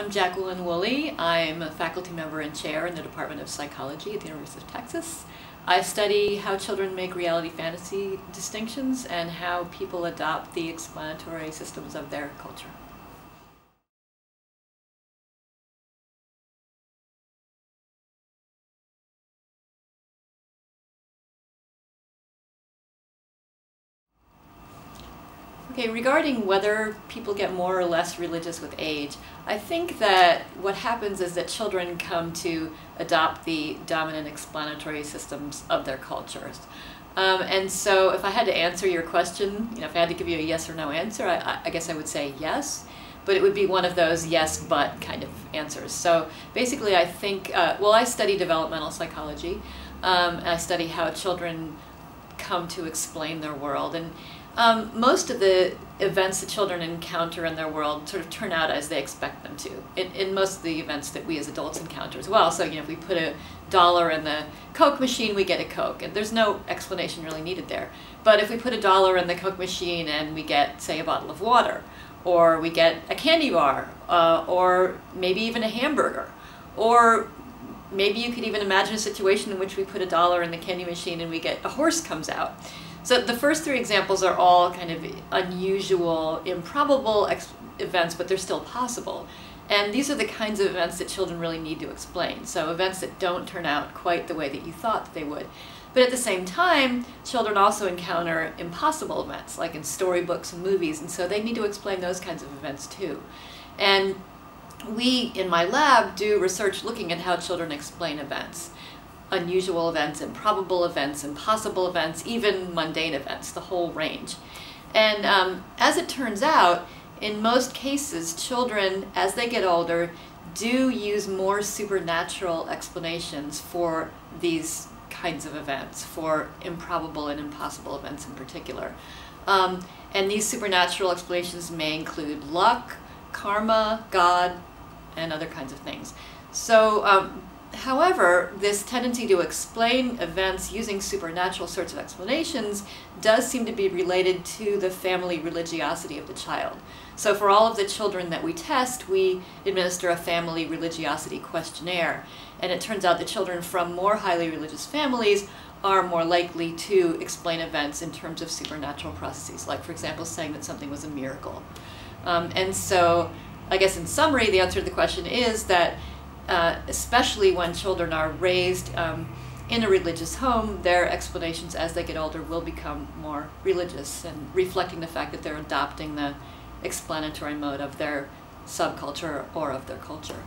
I'm Jacqueline Woolley. I'm a faculty member and chair in the Department of Psychology at the University of Texas. I study how children make reality-fantasy distinctions and how people adopt the explanatory systems of their culture. Okay, regarding whether people get more or less religious with age, I think that what happens is that children come to adopt the dominant explanatory systems of their cultures. And so if I had to answer your question, if I had to give you a yes or no answer, I guess I would say yes, but it would be one of those yes but kind of answers. So basically I think, well, I study developmental psychology, and I study how children come to explain their world. And most of the events that children encounter in their world sort of turn out as they expect them to, in most of the events that we as adults encounter as well. So, if we put $1 in the Coke machine, we get a Coke, and there's no explanation really needed there. But if we put $1 in the Coke machine and we get, say, a bottle of water, or we get a candy bar, or maybe even a hamburger, or maybe you could even imagine a situation in which we put $1 in the candy machine and we get a horse comes out. So the first three examples are all kind of unusual, improbable events, but they're still possible. And these are the kinds of events that children really need to explain. So events that don't turn out quite the way that you thought that they would. But at the same time, children also encounter impossible events, like in storybooks and movies, and so they need to explain those kinds of events too. And we, in my lab, do research looking at how children explain events. Unusual events, improbable events, impossible events, even mundane events, the whole range. And as it turns out, in most cases, children, as they get older, do use more supernatural explanations for these kinds of events, for improbable and impossible events in particular. And these supernatural explanations may include luck, karma, God, and other kinds of things. So, however, this tendency to explain events using supernatural sorts of explanations does seem to be related to the family religiosity of the child. So for all of the children that we test, we administer a family religiosity questionnaire. And it turns out that children from more highly religious families are more likely to explain events in terms of supernatural processes, like, for example, saying that something was a miracle. And so, I guess in summary, the answer to the question is that especially when children are raised in a religious home, their explanations as they get older will become more religious and reflecting the fact that they're adopting the explanatory mode of their subculture or of their culture.